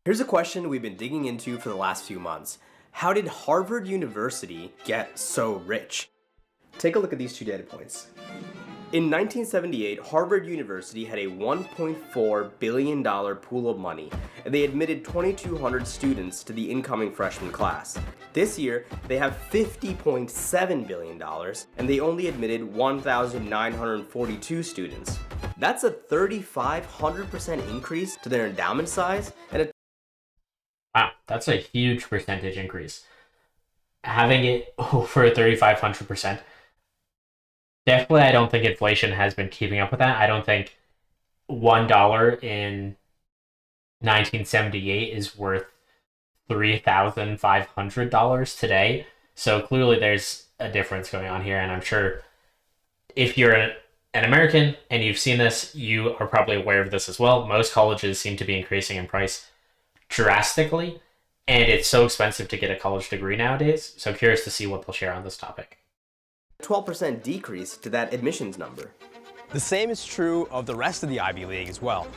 Here's a question we've been digging into for the last few months. How did Harvard University get so rich? Take a look at these two data points. In 1978, Harvard University had a $1.4 billion pool of money, and they admitted 2,200 students to the incoming freshman class. This year, they have $50.7 billion, and they only admitted 1,942 students. That's a 3,500% increase to their endowment size, and a Wow, that's a huge percentage increase. Having it over 3,500%. Definitely, I don't think inflation has been keeping up with that. I don't think $1 in 1978 is worth $3,500 today. So clearly there's a difference going on here. And I'm sure if you're an American and you've seen this, you are probably aware of this as well. Most colleges seem to be increasing in price drastically, and it's so expensive to get a college degree nowadays. So curious to see what they'll share on this topic. 12% decrease to that admissions number. The same is true of the rest of the Ivy League as well.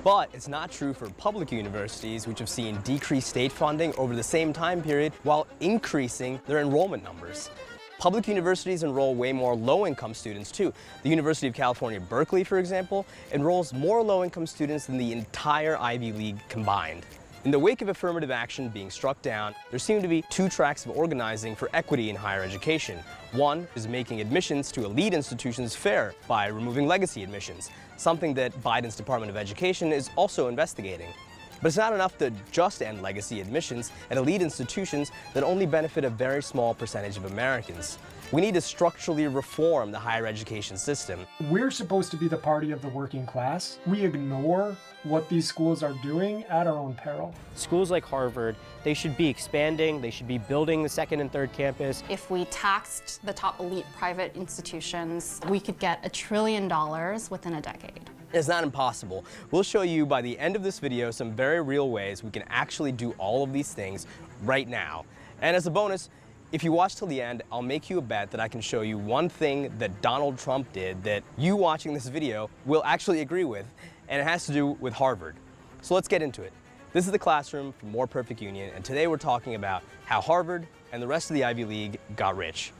But it's not true for public universities, which have seen decreased state funding over the same time period while increasing their enrollment numbers. Public universities enroll way more low-income students too. The University of California, Berkeley, for example, enrolls more low-income students than the entire Ivy League combined. In the wake of affirmative action being struck down, there seem to be two tracks of organizing for equity in higher education. One is making admissions to elite institutions fair by removing legacy admissions, something that Biden's Department of Education is also investigating. But it's not enough to just end legacy admissions at elite institutions that only benefit a very small percentage of Americans. We need to structurally reform the higher education system. We're supposed to be the party of the working class. We ignore what these schools are doing at our own peril. Schools like Harvard, they should be expanding, they should be building the second and third campus. If we taxed the top elite private institutions, we could get $1 trillion within a decade. It's not impossible. We'll show you by the end of this video some very real ways we can actually do all of these things right now. And as a bonus, if you watch till the end, I'll make you a bet that I can show you one thing that Donald Trump did that you watching this video will actually agree with, and it has to do with Harvard. So let's get into it. This is The Classroom from More Perfect Union, and today we're talking about how Harvard and the rest of the Ivy League got rich.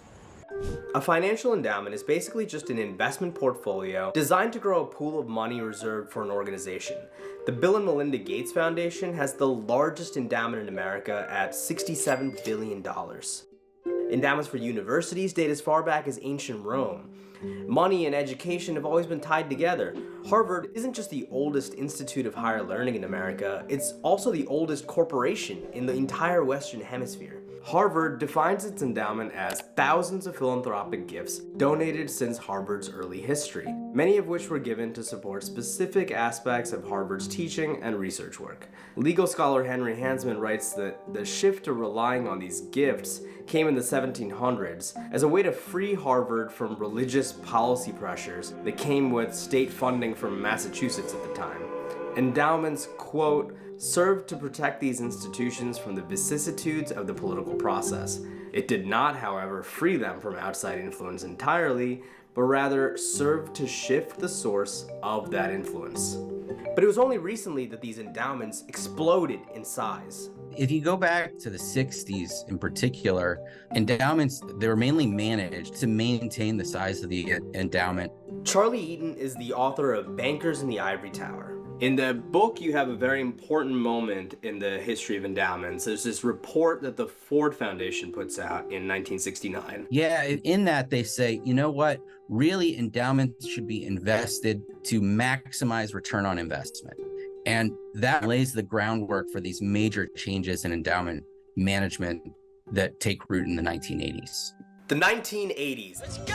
A financial endowment is basically just an investment portfolio designed to grow a pool of money reserved for an organization. The Bill and Melinda Gates Foundation has the largest endowment in America at $67 billion. Endowments for universities date as far back as ancient Rome. Money and education have always been tied together. Harvard isn't just the oldest institute of higher learning in America, it's also the oldest corporation in the entire Western Hemisphere. Harvard defines its endowment as thousands of philanthropic gifts donated since Harvard's early history, many of which were given to support specific aspects of Harvard's teaching and research work. Legal scholar Henry Hansman writes that the shift to relying on these gifts came in the 1700s as a way to free Harvard from religious policy pressures that came with state funding from Massachusetts at the time. Endowments, quote, served to protect these institutions from the vicissitudes of the political process. It did not, however, free them from outside influence entirely, but rather served to shift the source of that influence. But it was only recently that these endowments exploded in size. If you go back to the 60s in particular, endowments, they were mainly managed to maintain the size of the endowment. Charlie Eaton is the author of Bankers in the Ivory Tower. In the book, you have a very important moment in the history of endowments. There's this report that the Ford Foundation puts out in 1969. Yeah, in that they say, you know what? Really, endowments should be invested to maximize return on investment. And that lays the groundwork for these major changes in endowment management that take root in the 1980s. The 1980s. Let's go!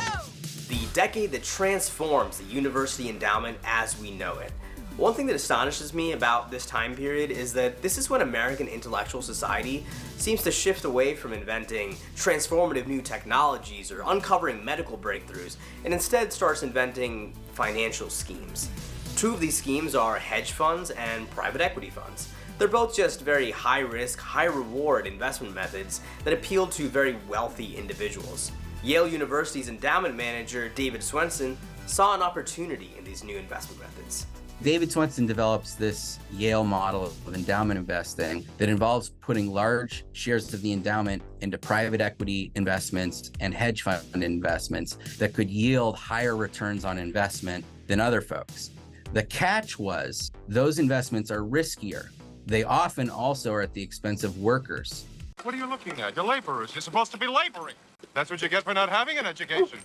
The decade that transforms the university endowment as we know it. One thing that astonishes me about this time period is that this is when American intellectual society seems to shift away from inventing transformative new technologies or uncovering medical breakthroughs, and instead starts inventing financial schemes. Two of these schemes are hedge funds and private equity funds. They're both just very high-risk, high-reward investment methods that appeal to very wealthy individuals. Yale University's endowment manager, David Swensen, saw an opportunity in these new investment methods. David Swensen develops this Yale model of endowment investing that involves putting large shares of the endowment into private equity investments and hedge fund investments that could yield higher returns on investment than other folks. The catch was those investments are riskier. They often also are at the expense of workers. What are you looking at? You're laborers. You're supposed to be laboring. That's what you get for not having an education.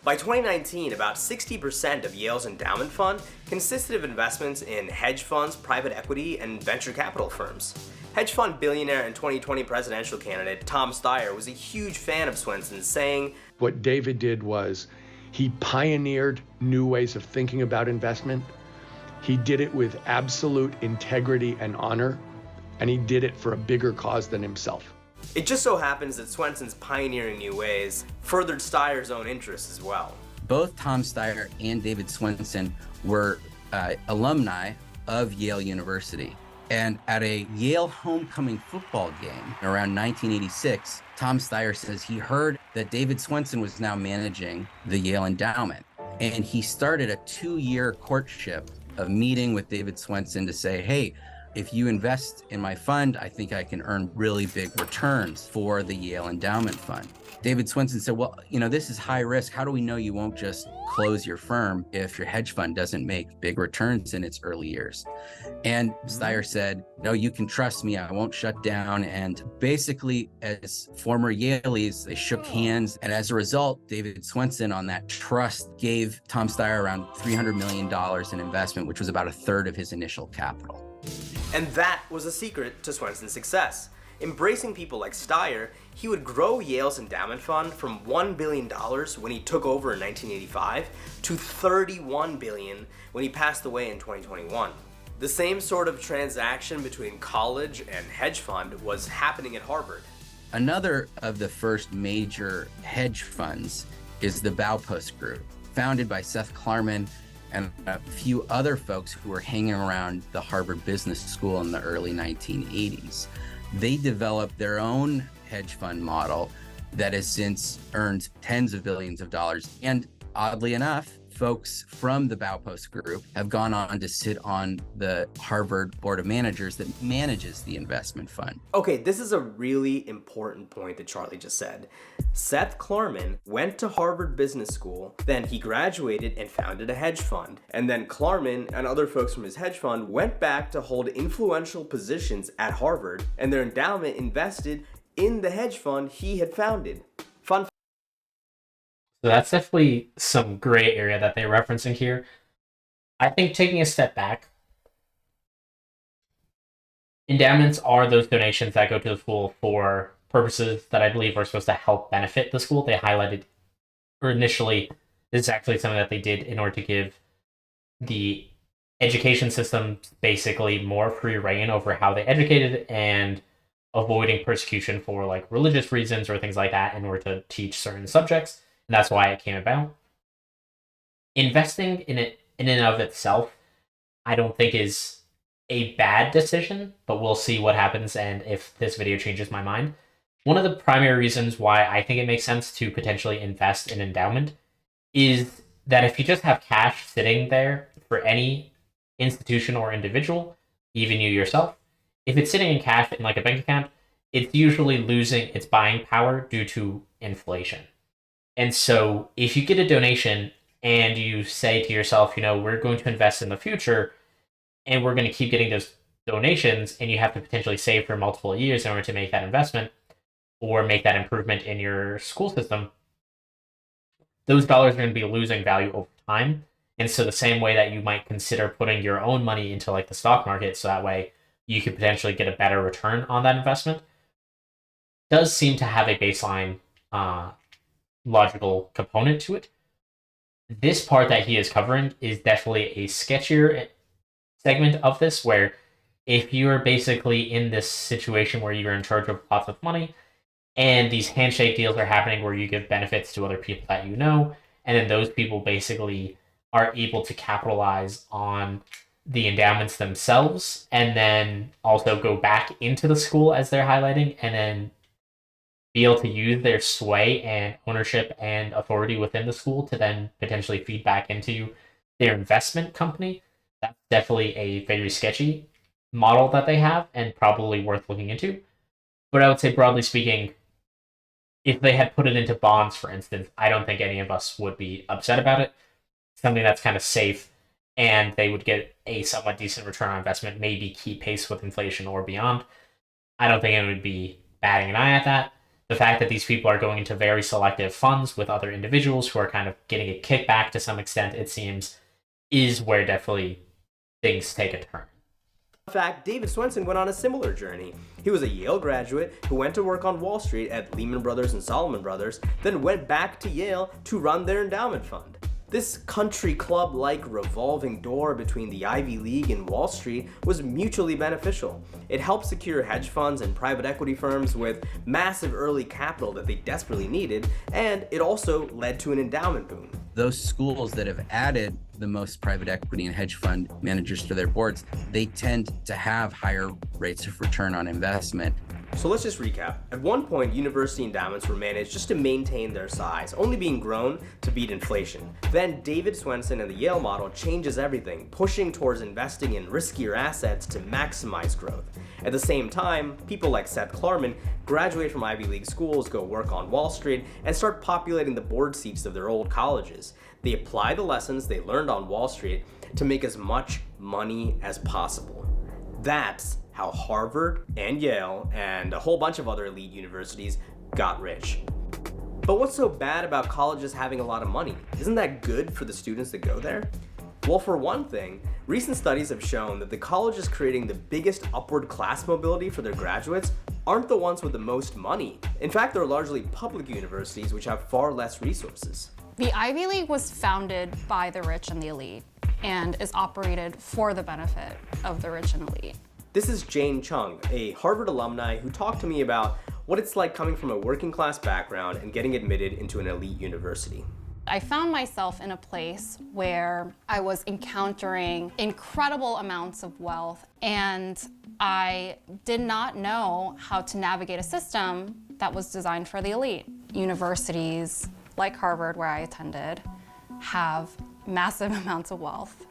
By 2019, about 60% of Yale's endowment fund consisted of investments in hedge funds, private equity, and venture capital firms. Hedge fund billionaire and 2020 presidential candidate Tom Steyer was a huge fan of Swensen, saying, "What David did was he pioneered new ways of thinking about investment. He did it with absolute integrity and honor, and he did it for a bigger cause than himself." It just so happens that Swensen's pioneering new ways furthered Steyer's own interests as well. Both Tom Steyer and David Swensen were alumni of Yale University. And at a Yale homecoming football game around 1986, Tom Steyer says he heard that David Swensen was now managing the Yale Endowment. And he started a 2-year courtship of meeting with David Swensen to say, hey, if you invest in my fund, I think I can earn really big returns for the Yale Endowment Fund. David Swensen said, well, this is high risk. How do we know you won't just close your firm if your hedge fund doesn't make big returns in its early years? And Steyer said, no, you can trust me. I won't shut down. And basically, as former Yaleys, they shook hands. And as a result, David Swensen, on that trust, gave Tom Steyer around $300 million in investment, which was about a third of his initial capital. And that was a secret to Swensen's success. Embracing people like Steyer, he would grow Yale's endowment fund from $1 billion when he took over in 1985 to $31 billion when he passed away in 2021. The same sort of transaction between college and hedge fund was happening at Harvard. Another of the first major hedge funds is the Baupost Group, founded by Seth Klarman and a few other folks who were hanging around the Harvard Business School in the early 1980s. They developed their own hedge fund model that has since earned tens of billions of dollars. And oddly enough, folks from the Baupost Group have gone on to sit on the Harvard Board of Managers that manages the investment fund. Okay, this is a really important point that Charlie just said. Seth Klarman went to Harvard Business School, then he graduated and founded a hedge fund. And then Klarman and other folks from his hedge fund went back to hold influential positions at Harvard, and their endowment invested in the hedge fund he had founded. Fun. So that's definitely some gray area that they're referencing here. I think taking a step back, endowments are those donations that go to the school for purposes that I believe are supposed to help benefit the school. They highlighted, or initially, this is actually something that they did in order to give the education system basically more free reign over how they educated and avoiding persecution for like religious reasons or things like that in order to teach certain subjects. And that's why it came about. Investing in it in and of itself, I don't think is a bad decision, but we'll see what happens and if this video changes my mind. One of the primary reasons why I think it makes sense to potentially invest in endowment is that if you just have cash sitting there for any institution or individual, even you yourself, if it's sitting in cash in like a bank account, it's usually losing its buying power due to inflation. And so if you get a donation and you say to yourself, we're going to invest in the future and we're going to keep getting those donations, and you have to potentially save for multiple years in order to make that investment or make that improvement in your school system, those dollars are going to be losing value over time. And so the same way that you might consider putting your own money into like the stock market so that way you could potentially get a better return on that investment, does seem to have a baseline logical component to it. This part that he is covering is definitely a sketchier segment of this, where if you're basically in this situation where you're in charge of lots of money and these handshake deals are happening where you give benefits to other people that you know, and then those people basically are able to capitalize on the endowments themselves and then also go back into the school as they're highlighting and then be able to use their sway and ownership and authority within the school to then potentially feed back into their investment company. That's definitely a very sketchy model that they have and probably worth looking into. But I would say, broadly speaking, if they had put it into bonds, for instance, I don't think any of us would be upset about it. Something that's kind of safe, and they would get a somewhat decent return on investment, maybe keep pace with inflation or beyond. I don't think it would be batting an eye at that. The fact that these people are going into very selective funds with other individuals who are kind of getting a kickback to some extent, it seems, is where definitely things take a turn. In fact, David Swensen went on a similar journey. He was a Yale graduate who went to work on Wall Street at Lehman Brothers and Salomon Brothers, then went back to Yale to run their endowment fund. This country club-like revolving door between the Ivy League and Wall Street was mutually beneficial. It helped secure hedge funds and private equity firms with massive early capital that they desperately needed, and it also led to an endowment boom. Those schools that have added the most private equity and hedge fund managers to their boards, they tend to have higher rates of return on investment. So let's just recap. At one point, university endowments were managed just to maintain their size, only being grown to beat inflation. Then David Swensen and the Yale model changes everything, pushing towards investing in riskier assets to maximize growth. At the same time, people like Seth Klarman graduate from Ivy League schools, go work on Wall Street, and start populating the board seats of their old colleges. They apply the lessons they learned on Wall Street to make as much money as possible. That's how Harvard and Yale and a whole bunch of other elite universities got rich. But what's so bad about colleges having a lot of money? Isn't that good for the students that go there? Well, for one thing, recent studies have shown that the colleges creating the biggest upward class mobility for their graduates aren't the ones with the most money. In fact, they're largely public universities which have far less resources. The Ivy League was founded by the rich and the elite and is operated for the benefit of the rich and elite. This is Jane Chung, a Harvard alumni who talked to me about what it's like coming from a working class background and getting admitted into an elite university. I found myself in a place where I was encountering incredible amounts of wealth, and I did not know how to navigate a system that was designed for the elite. Universities like Harvard, where I attended, have massive amounts of wealth,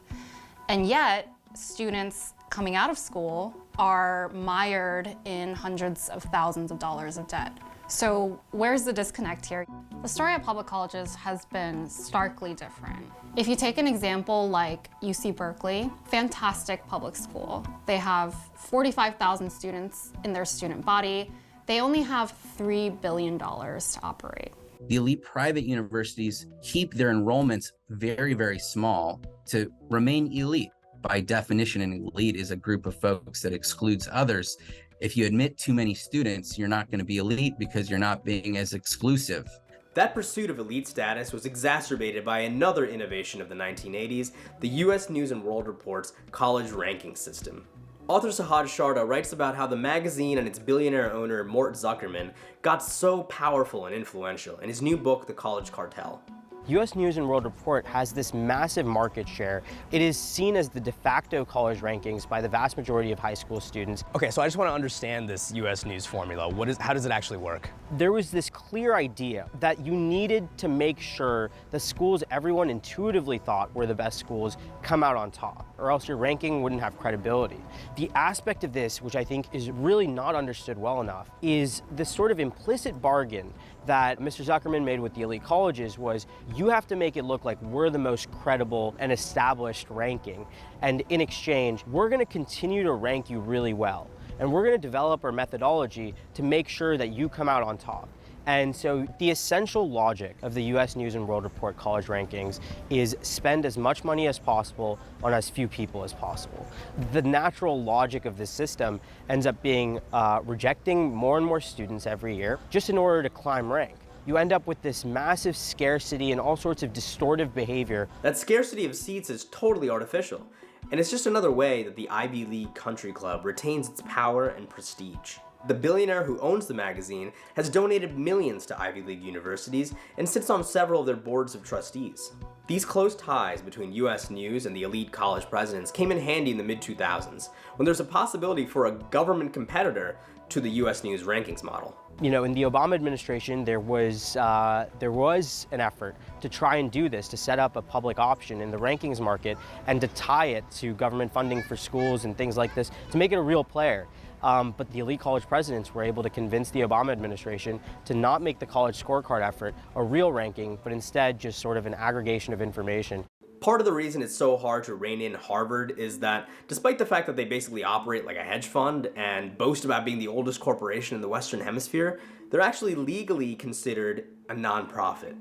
and yet students coming out of school are mired in hundreds of thousands of dollars of debt. So where's the disconnect here? The story at public colleges has been starkly different. If you take an example like UC Berkeley, fantastic public school. They have 45,000 students in their student body. They only have $3 billion to operate. The elite private universities keep their enrollments very, very small to remain elite. By definition, an elite is a group of folks that excludes others. If you admit too many students, you're not going to be elite because you're not being as exclusive. That pursuit of elite status was exacerbated by another innovation of the 1980s, the US News & World Report's college ranking system. Author Sahaj Sharda writes about how the magazine and its billionaire owner Mort Zuckerman got so powerful and influential in his new book, The College Cartel. US News & World Report has this massive market share. It is seen as the de facto college rankings by the vast majority of high school students. Okay, so I just want to understand this US News formula. How does it actually work? There was this clear idea that you needed to make sure the schools everyone intuitively thought were the best schools come out on top, or else your ranking wouldn't have credibility. The aspect of this, which I think is really not understood well enough, is the sort of implicit bargain that Mr. Zuckerman made with the elite colleges was you have to make it look like we're the most credible and established ranking. And in exchange, we're going to continue to rank you really well. And we're going to develop our methodology to make sure that you come out on top. And so the essential logic of the US News & World Report college rankings is spend as much money as possible on as few people as possible. The natural logic of this system ends up being rejecting more and more students every year just in order to climb rank. You end up with this massive scarcity and all sorts of distortive behavior. That scarcity of seats is totally artificial, and it's just another way that the Ivy League Country Club retains its power and prestige. The billionaire who owns the magazine has donated millions to Ivy League universities and sits on several of their boards of trustees. These close ties between US News and the elite college presidents came in handy in the mid-2000s, when there's a possibility for a government competitor to the US News rankings model. You know, in the Obama administration, there was an effort to try and do this, to set up a public option in the rankings market and to tie it to government funding for schools and things like this, to make it a real player. But the elite college presidents were able to convince the Obama administration to not make the college scorecard effort a real ranking, but instead just sort of an aggregation of information. Part of the reason it's so hard to rein in Harvard is that despite the fact that they basically operate like a hedge fund and boast about being the oldest corporation in the Western Hemisphere, they're actually legally considered a nonprofit.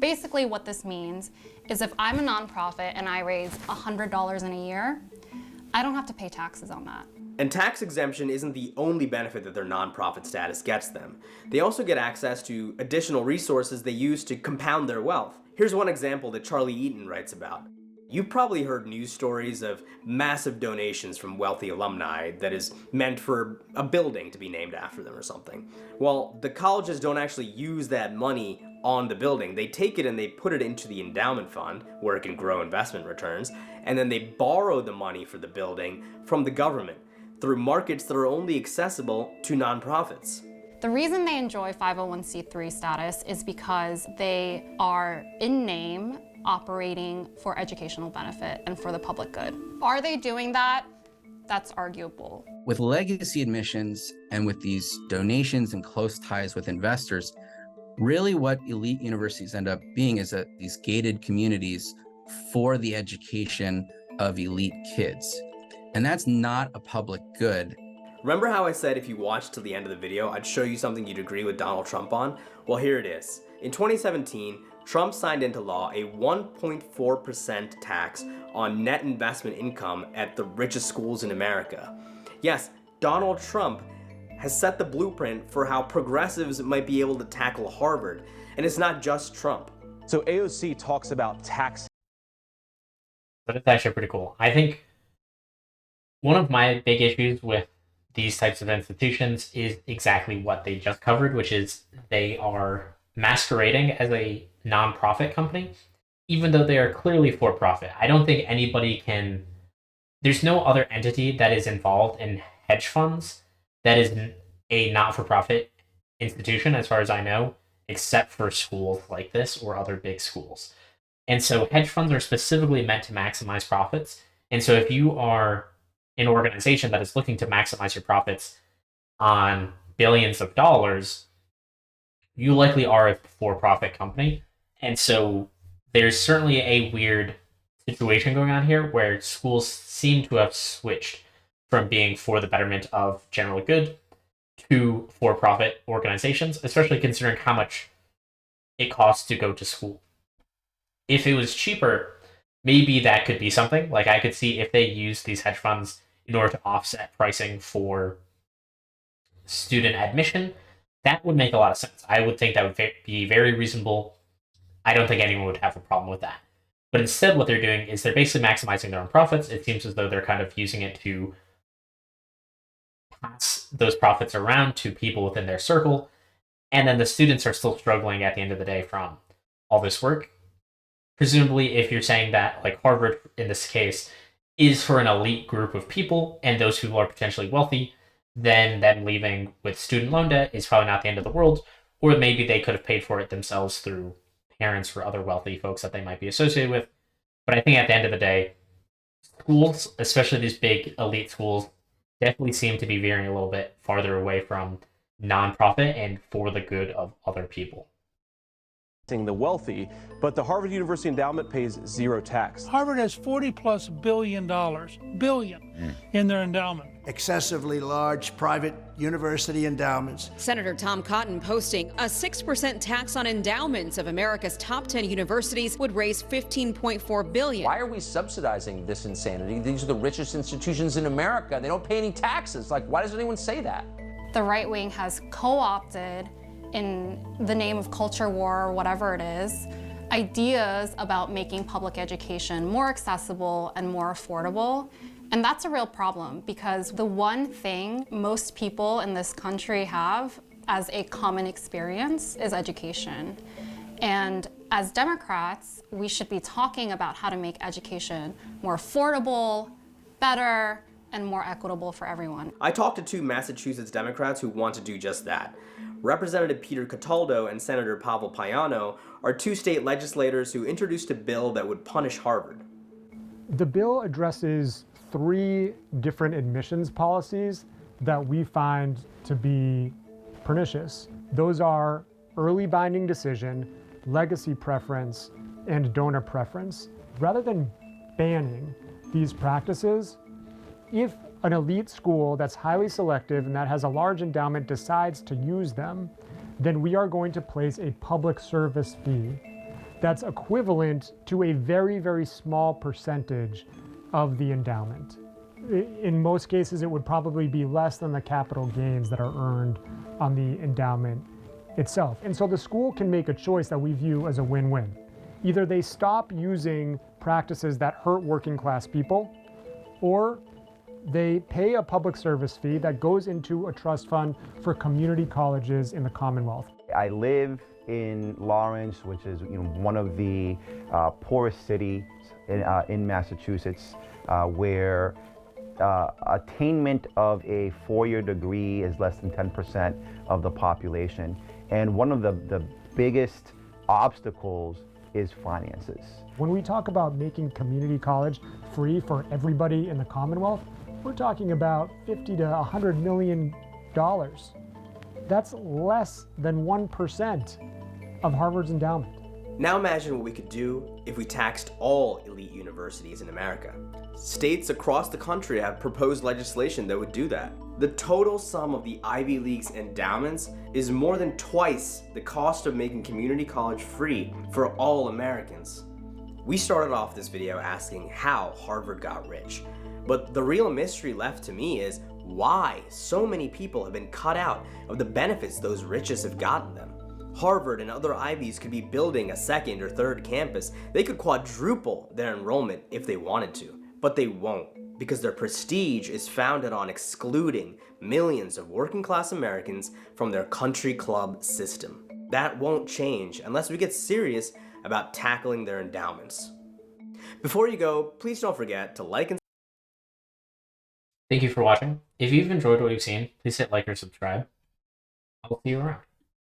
Basically what this means is if I'm a nonprofit and I raise $100 in a year, I don't have to pay taxes on that. And tax exemption isn't the only benefit that their nonprofit status gets them. They also get access to additional resources they use to compound their wealth. Here's one example that Charlie Eaton writes about. You've probably heard news stories of massive donations from wealthy alumni that is meant for a building to be named after them or something. Well, the colleges don't actually use that money on the building. They take it and they put it into the endowment fund, where it can grow investment returns, and then they borrow the money for the building from the government through markets that are only accessible to nonprofits. The reason they enjoy 501c3 status is because they are, in name, operating for educational benefit and for the public good. Are they doing that? That's arguable. With legacy admissions and with these donations and close ties with investors, really what elite universities end up being is these gated communities for the education of elite kids. And that's not a public good. Remember how I said if you watched till the end of the video, I'd show you something you'd agree with Donald Trump on? Well, here it is. In 2017, Trump signed into law a 1.4% tax on net investment income at the richest schools in America. Yes, Donald Trump has set the blueprint for how progressives might be able to tackle Harvard. And it's not just Trump. So AOC talks about tax. But it's actually pretty cool. I think one of my big issues with these types of institutions is exactly what they just covered, which is they are masquerading as a nonprofit company, even though they are clearly for profit. I don't think anybody can, there's no other entity that is involved in hedge funds that is a not-for-profit institution, as far as I know, except for schools like this or other big schools. And so hedge funds are specifically meant to maximize profits. And so if you are an organization that is looking to maximize your profits on billions of dollars, you likely are a for-profit company. And so there's certainly a weird situation going on here where schools seem to have switched from being for the betterment of general good to for-profit organizations, especially considering how much it costs to go to school. If it was cheaper, maybe that could be something. Like I could see if they use these hedge funds in order to offset pricing for student admission, that would make a lot of sense. I would think that would be very reasonable. I don't think anyone would have a problem with that. But instead what they're doing is they're basically maximizing their own profits. It seems as though they're kind of using it to pass those profits around to people within their circle. And then the students are still struggling at the end of the day from all this work. Presumably, if you're saying that, like Harvard in this case, is for an elite group of people and those who are potentially wealthy, then them leaving with student loan debt is probably not the end of the world. Or maybe they could have paid for it themselves through parents or other wealthy folks that they might be associated with. But I think at the end of the day, schools, especially these big elite schools, definitely seem to be veering a little bit farther away from nonprofit and for the good of other people. The wealthy, but the Harvard University endowment pays zero tax. Harvard has $40+ billion in their endowment. Excessively large private university endowments. Senator Tom Cotton posting a 6% tax on endowments of America's top 10 universities would raise $15.4 billion. Why are we subsidizing this insanity? These are the richest institutions in America. They don't pay any taxes. Like, why does anyone say that? The right wing has co-opted, in the name of culture war or whatever it is, ideas about making public education more accessible and more affordable. And that's a real problem because the one thing most people in this country have as a common experience is education. And As Democrats, we should be talking about how to make education more affordable, better, and more equitable for everyone. I talked to two Massachusetts Democrats who want to do just that. Representative Peter Cataldo and Senator Pavel Payano are two state legislators who introduced a bill that would punish Harvard. The bill addresses 3 different admissions policies that we find to be pernicious. Those are early binding decision, legacy preference, and donor preference. Rather than banning these practices, if an elite school that's highly selective and that has a large endowment decides to use them, then we are going to place a public service fee that's equivalent to a very, very small percentage of the endowment. In most cases, it would probably be less than the capital gains that are earned on the endowment itself. And so the school can make a choice that we view as a win-win. Either they stop using practices that hurt working class people, or they pay a public service fee that goes into a trust fund for community colleges in the Commonwealth. I live in Lawrence, which is one of the poorest cities in Massachusetts, where attainment of a 4-year degree is less than 10% of the population. And one of the biggest obstacles is finances. When we talk about making community college free for everybody in the Commonwealth, we're talking about $50 to $100 million. That's less than 1% of Harvard's endowment. Now imagine what we could do if we taxed all elite universities in America. States across the country have proposed legislation that would do that. The total sum of the Ivy League's endowments is more than twice the cost of making community college free for all Americans. We started off this video asking how Harvard got rich, but the real mystery left to me is why so many people have been cut out of the benefits those richest have gotten them. Harvard and other Ivies could be building a 2nd or 3rd campus. They could quadruple their enrollment if they wanted to, but they won't, because their prestige is founded on excluding millions of working class Americans from their country club system. That won't change unless we get serious about tackling their endowments. Before you go, please don't forget to like and Thank you for watching. If you've enjoyed what you've seen, please hit like or subscribe. I'll see you around.